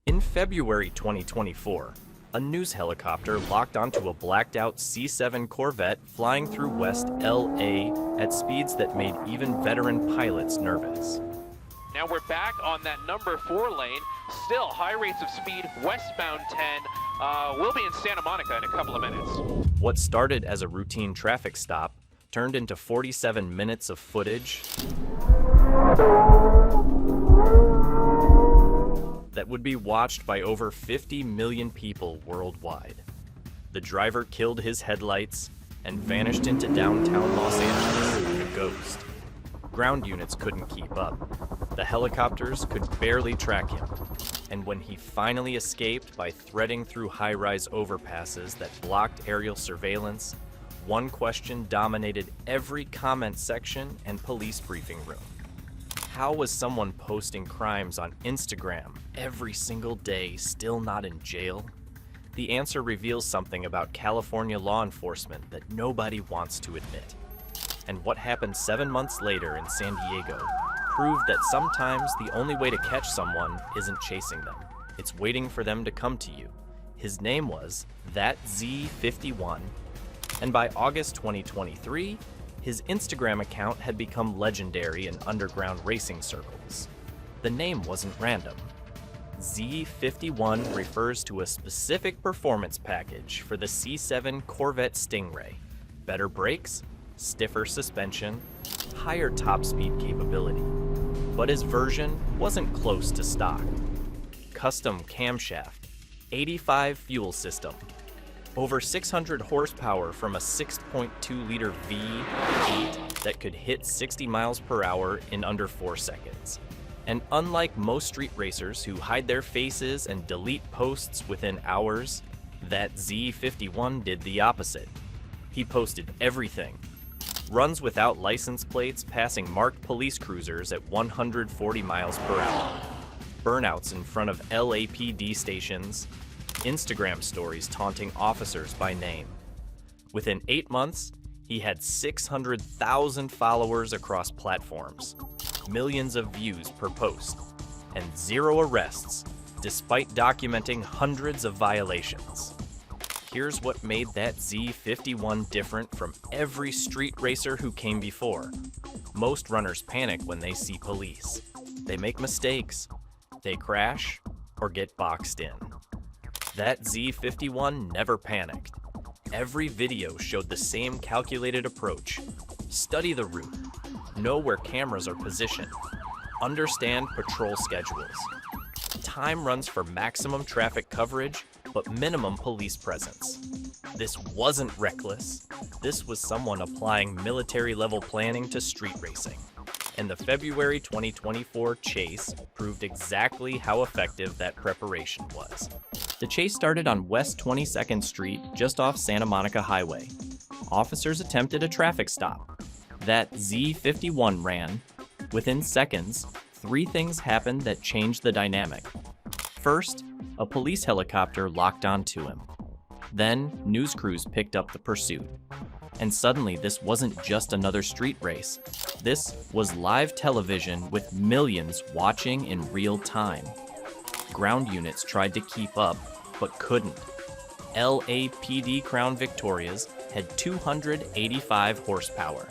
In February 2024, a news helicopter locked onto a blacked-out C-7 Corvette flying through West LA at speeds that made even veteran pilots nervous. Now we're back on that number 4 lane, still high rates of speed, westbound 10. We'll be in Santa Monica in a couple of minutes. What started as a routine traffic stop turned into 47 minutes of footage that would be watched by over 50 million people worldwide. The driver killed his headlights and vanished into downtown Los Angeles like a ghost. Ground units couldn't keep up. The helicopters could barely track him. And when he finally escaped by threading through high-rise overpasses that blocked aerial surveillance, one question dominated every comment section and police briefing room. How was someone posting crimes on Instagram every single day still not in jail? The answer reveals something about California law enforcement that nobody wants to admit. And what happened 7 months later in San Diego proved that sometimes the only way to catch someone isn't chasing them. It's waiting for them to come to you. His name was That.Z51, and by August 2023, his Instagram account had become legendary in underground racing circles. The name wasn't random. Z51 refers to a specific performance package for the C7 Corvette Stingray. Better brakes, stiffer suspension, higher top speed capability. But his version wasn't close to stock. Custom camshaft, 85 fuel system, over 600 horsepower from a 6.2-liter V8 that could hit 60 miles per hour in under 4 seconds. And unlike most street racers who hide their faces and delete posts within hours, that Z51 did the opposite. He posted everything. Runs without license plates passing marked police cruisers at 140 miles per hour. Burnouts in front of LAPD stations. Instagram stories taunting officers by name. Within 8 months, he had 600,000 followers across platforms, millions of views per post, and 0 arrests, despite documenting hundreds of violations. Here's what made that Z51 different from every street racer who came before. Most runners panic when they see police. They make mistakes, they crash, or get boxed in. That Z51 never panicked. Every video showed the same calculated approach. Study the route, know where cameras are positioned, understand patrol schedules. Time runs for maximum traffic coverage, but minimum police presence. This wasn't reckless. This was someone applying military-level planning to street racing. And the February 2024 chase proved exactly how effective that preparation was. The chase started on West 22nd Street, just off Santa Monica Highway. Officers attempted a traffic stop. That Z51 ran. Within seconds, 3 things happened that changed the dynamic. First, a police helicopter locked onto him. Then, news crews picked up the pursuit. And suddenly, this wasn't just another street race. This was live television with millions watching in real time. Ground units tried to keep up, but couldn't. LAPD Crown Victorias had 285 horsepower.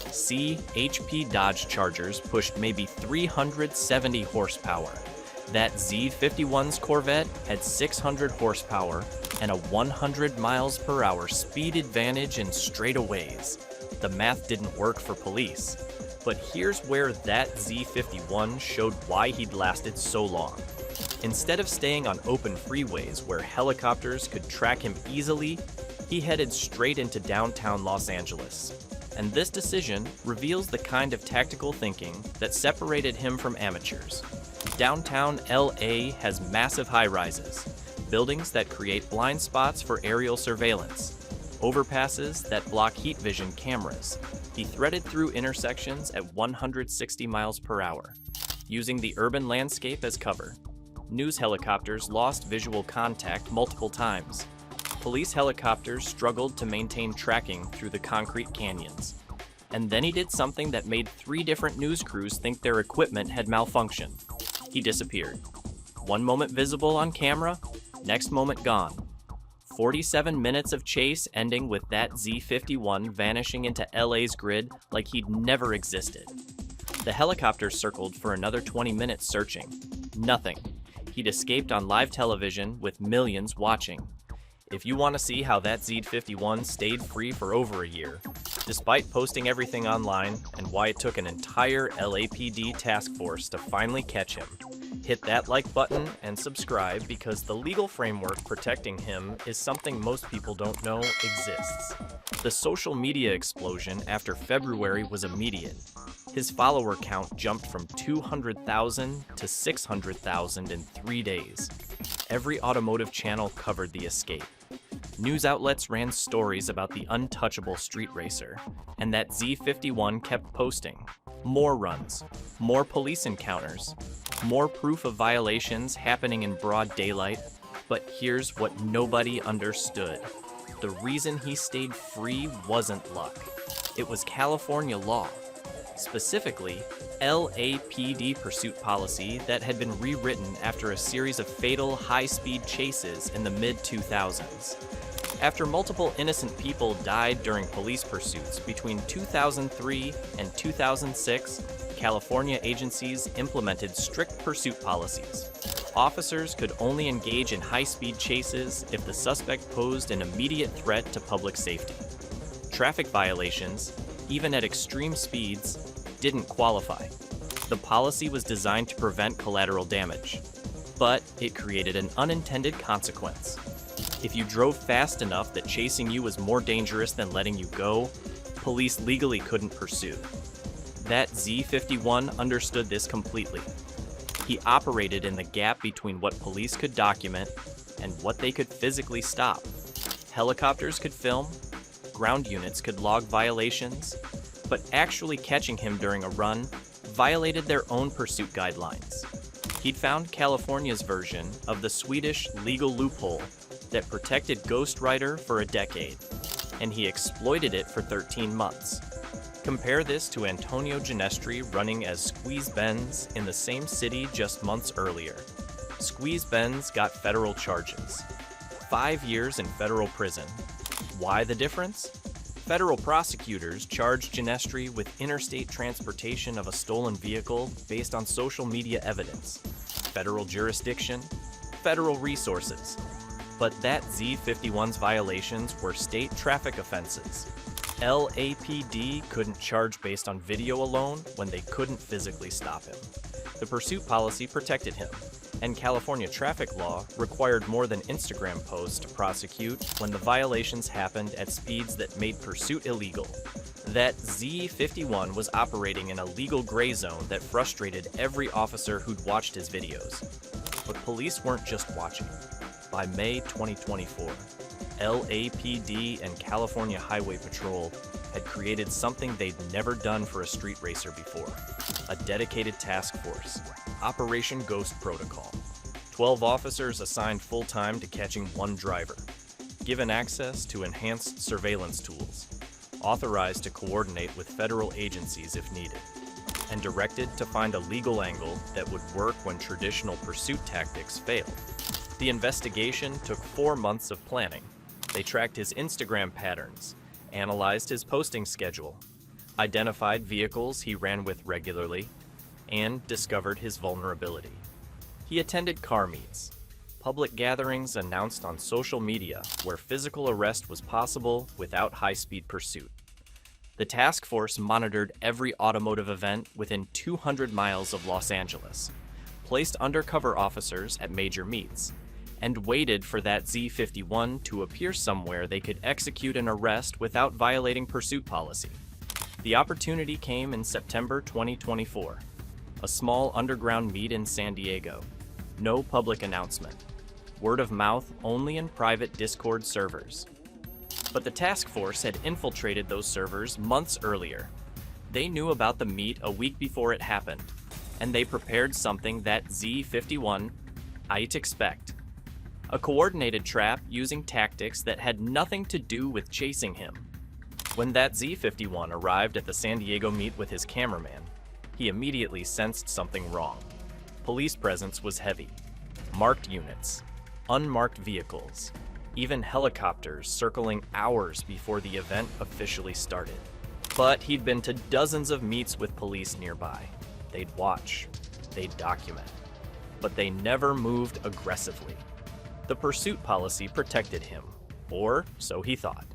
CHP Dodge Chargers pushed maybe 370 horsepower. That Z51's Corvette had 600 horsepower and a 100 miles per hour speed advantage in straightaways. The math didn't work for police. But here's where that Z51 showed why he'd lasted so long. Instead of staying on open freeways where helicopters could track him easily, he headed straight into downtown Los Angeles. And this decision reveals the kind of tactical thinking that separated him from amateurs. Downtown LA has massive high-rises, buildings that create blind spots for aerial surveillance, overpasses that block heat vision cameras. He threaded through intersections at 160 miles per hour, using the urban landscape as cover. News helicopters lost visual contact multiple times. Police helicopters struggled to maintain tracking through the concrete canyons. And then he did something that made 3 different news crews think their equipment had malfunctioned. He disappeared. One moment visible on camera, next moment gone. 47 minutes of chase ending with That.Z51 vanishing into LA's grid like he'd never existed. The helicopter circled for another 20 minutes searching. Nothing. He'd escaped on live television with millions watching. If you want to see how That.Z51 stayed free for over a year, despite posting everything online, and why it took an entire LAPD task force to finally catch him, hit that like button and subscribe, because the legal framework protecting him is something most people don't know exists. The social media explosion after February was immediate. His follower count jumped from 200,000 to 600,000 in 3 days. Every automotive channel covered the escape. News outlets ran stories about the untouchable street racer, and That.Z51 kept posting. More runs, more police encounters, more proof of violations happening in broad daylight. But here's what nobody understood. The reason he stayed free wasn't luck. It was California law. Specifically, LAPD pursuit policy that had been rewritten after a series of fatal high-speed chases in the mid-2000s. After multiple innocent people died during police pursuits between 2003 and 2006, California agencies implemented strict pursuit policies. Officers could only engage in high-speed chases if the suspect posed an immediate threat to public safety. Traffic violations, even at extreme speeds, didn't qualify. The policy was designed to prevent collateral damage, but it created an unintended consequence. If you drove fast enough that chasing you was more dangerous than letting you go, police legally couldn't pursue. That.Z51 understood this completely. He operated in the gap between what police could document and what they could physically stop. Helicopters could film, ground units could log violations, but actually catching him during a run violated their own pursuit guidelines. He'd found California's version of the Swedish legal loophole that protected Ghost Rider for a decade, and he exploited it for 13 months. Compare this to Antonio Ginestri running as Squeeze Benz in the same city just months earlier. Squeeze Benz got federal charges. 5 years in federal prison. Why the difference? Federal prosecutors charged Ginestri with interstate transportation of a stolen vehicle based on social media evidence. Federal jurisdiction, federal resources. But That.Z51's violations were state traffic offenses. LAPD couldn't charge based on video alone when they couldn't physically stop him. The pursuit policy protected him, and California traffic law required more than Instagram posts to prosecute when the violations happened at speeds that made pursuit illegal. That.Z51 was operating in a legal gray zone that frustrated every officer who'd watched his videos. But police weren't just watching. By May 2024, LAPD and California Highway Patrol had created something they'd never done for a street racer before: a dedicated task force, Operation Ghost Protocol. 12 officers assigned full-time to catching one driver, given access to enhanced surveillance tools, authorized to coordinate with federal agencies if needed, and directed to find a legal angle that would work when traditional pursuit tactics failed. The investigation took 4 months of planning. They tracked his Instagram patterns, analyzed his posting schedule, identified vehicles he ran with regularly, and discovered his vulnerability. He attended car meets, public gatherings announced on social media where physical arrest was possible without high-speed pursuit. The task force monitored every automotive event within 200 miles of Los Angeles, placed undercover officers at major meets, and waited for That.Z51 to appear somewhere they could execute an arrest without violating pursuit policy. The opportunity came in September 2024, a small underground meet in San Diego. No public announcement. Word of mouth only in private Discord servers. But the task force had infiltrated those servers months earlier. They knew about the meet a week before it happened, and they prepared something That.Z51 I'd expect. A coordinated trap using tactics that had nothing to do with chasing him. When That.Z51 arrived at the San Diego meet with his cameraman, he immediately sensed something wrong. Police presence was heavy. Marked units, unmarked vehicles, even helicopters circling hours before the event officially started. But he'd been to dozens of meets with police nearby. They'd watch, they'd document, but they never moved aggressively. The pursuit policy protected him, or so he thought.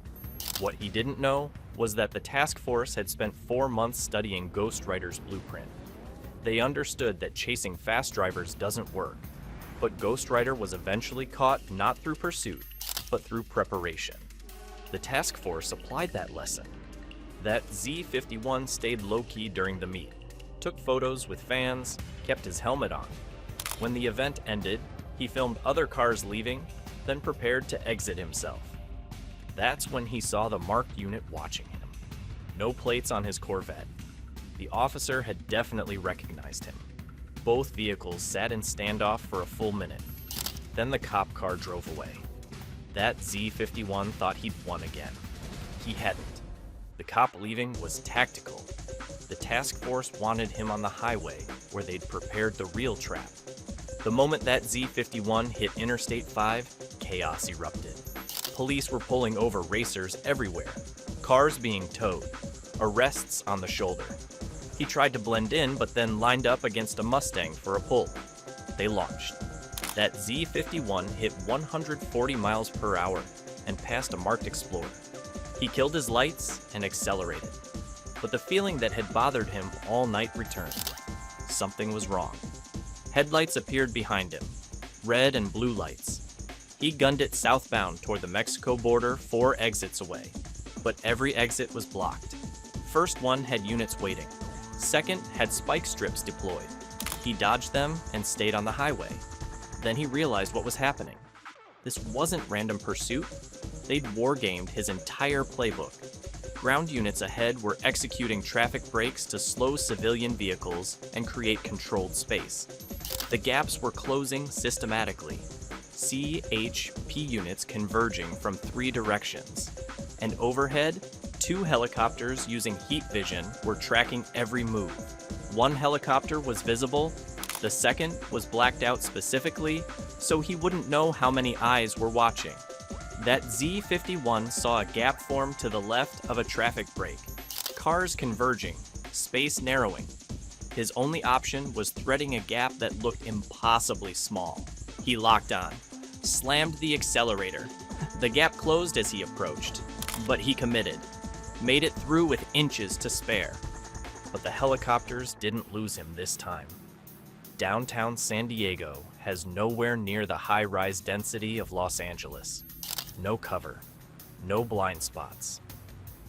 What he didn't know was that the task force had spent 4 months studying Ghost Rider's blueprint. They understood that chasing fast drivers doesn't work, but Ghost Rider was eventually caught not through pursuit, but through preparation. The task force applied that lesson. That.Z51 stayed low-key during the meet, took photos with fans, kept his helmet on. When the event ended, he filmed other cars leaving, then prepared to exit himself. That's when he saw the marked unit watching him. No plates on his Corvette. The officer had definitely recognized him. Both vehicles sat in standoff for a full minute. Then the cop car drove away. That.Z51 thought he'd won again. He hadn't. The cop leaving was tactical. The task force wanted him on the highway, where they'd prepared the real trap. The moment That.Z51 hit Interstate 5, chaos erupted. Police were pulling over racers everywhere, cars being towed, arrests on the shoulder. He tried to blend in, but then lined up against a Mustang for a pull. They launched. That.Z51 hit 140 miles per hour and passed a marked Explorer. He killed his lights and accelerated. But the feeling that had bothered him all night returned. Something was wrong. Headlights appeared behind him, red and blue lights. He gunned it southbound toward the Mexico border 4 exits away, but every exit was blocked. First one had units waiting. Second had spike strips deployed. He dodged them and stayed on the highway. Then he realized what was happening. This wasn't random pursuit. They'd wargamed his entire playbook. Ground units ahead were executing traffic breaks to slow civilian vehicles and create controlled space. The gaps were closing systematically. CHP units converging from 3 directions. And overhead, 2 helicopters using heat vision were tracking every move. One helicopter was visible, the second was blacked out specifically so he wouldn't know how many eyes were watching. That.Z51 saw a gap form to the left of a traffic break. Cars converging, space narrowing. His only option was threading a gap that looked impossibly small. He locked on, slammed the accelerator. The gap closed as he approached, but he committed, made it through with inches to spare. But the helicopters didn't lose him this time. Downtown San Diego has nowhere near the high-rise density of Los Angeles. No cover, no blind spots.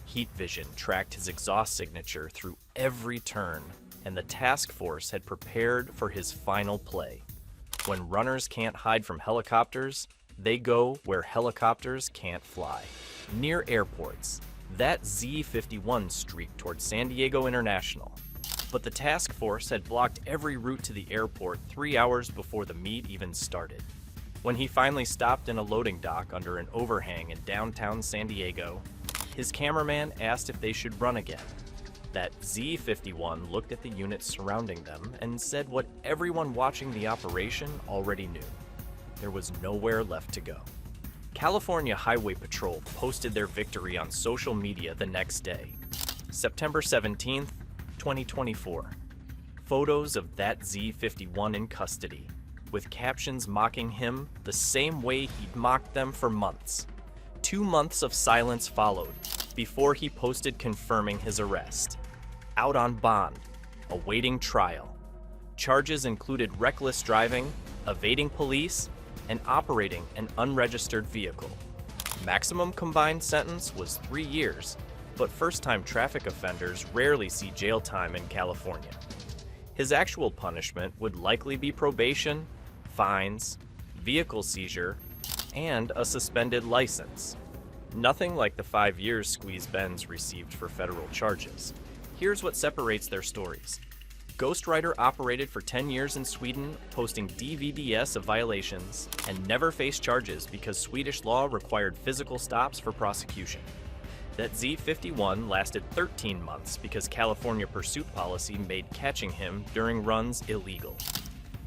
Heat vision tracked his exhaust signature through every turn, and the task force had prepared for his final play. When runners can't hide from helicopters, they go where helicopters can't fly. Near airports, That.Z51 streaked toward San Diego International. But the task force had blocked every route to the airport 3 hours before the meet even started. When he finally stopped in a loading dock under an overhang in downtown San Diego, his cameraman asked if they should run again. That.Z51 looked at the units surrounding them and said what everyone watching the operation already knew. There was nowhere left to go. California Highway Patrol posted their victory on social media the next day. September 17th, 2024. Photos of That.Z51 in custody, with captions mocking him the same way he'd mocked them for months. 2 months of silence followed before he posted confirming his arrest. Out on bond, awaiting trial. Charges included reckless driving, evading police, and operating an unregistered vehicle. Maximum combined sentence was 3 years, but first-time traffic offenders rarely see jail time in California. His actual punishment would likely be probation, fines, vehicle seizure, and a suspended license. Nothing like the 5 years Squeeze Benz received for federal charges. Here's what separates their stories. Ghost Rider operated for 10 years in Sweden, posting DVDS of violations, and never faced charges because Swedish law required physical stops for prosecution. That.Z51 lasted 13 months because California pursuit policy made catching him during runs illegal.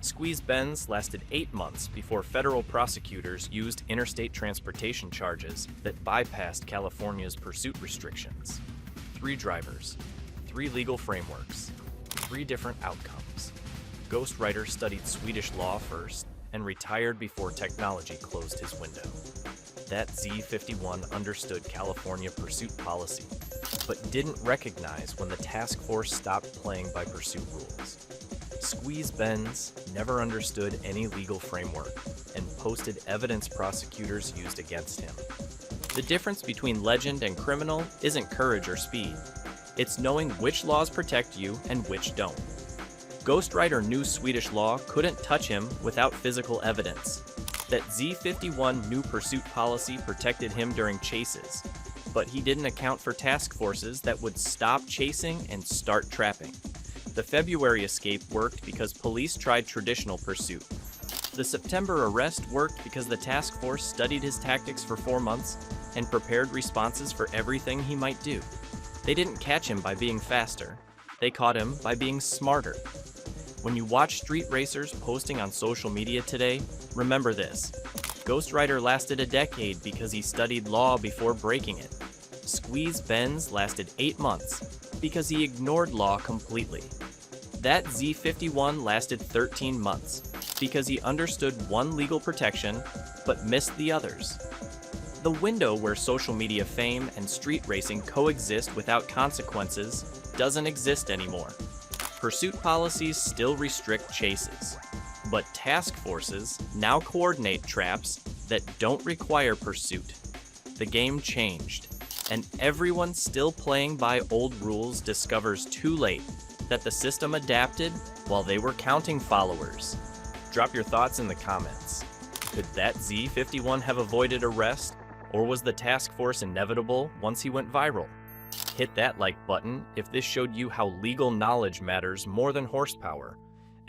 Squeeze bends lasted 8 months before federal prosecutors used interstate transportation charges that bypassed California's pursuit restrictions. 3 drivers, 3 legal frameworks, 3 different outcomes. Ghost Rider studied Swedish law first and retired before technology closed his window. That.Z51 understood California pursuit policy, but didn't recognize when the task force stopped playing by pursuit rules. Squeeze Benz never understood any legal framework and posted evidence prosecutors used against him. The difference between legend and criminal isn't courage or speed. It's knowing which laws protect you and which don't. Ghost Rider knew Swedish law couldn't touch him without physical evidence. That Z51 knew pursuit policy protected him during chases, but he didn't account for task forces that would stop chasing and start trapping. The February escape worked because police tried traditional pursuit. The September arrest worked because the task force studied his tactics for 4 months and prepared responses for everything he might do. They didn't catch him by being faster. They caught him by being smarter. When you watch street racers posting on social media today, remember this. Ghost Rider lasted a decade because he studied law before breaking it. Squeeze Benz lasted 8 months because he ignored law completely. That Z51 lasted 13 months because he understood one legal protection but missed the others. The window where social media fame and street racing coexist without consequences doesn't exist anymore. Pursuit policies still restrict chases, but task forces now coordinate traps that don't require pursuit. The game changed, and everyone still playing by old rules discovers too late that the system adapted while they were counting followers. Drop your thoughts in the comments. Could that Z51 have avoided arrest, or was the task force inevitable once he went viral? Hit that like button if this showed you how legal knowledge matters more than horsepower.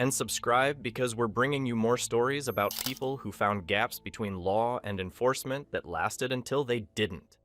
And subscribe because we're bringing you more stories about people who found gaps between law and enforcement that lasted until they didn't.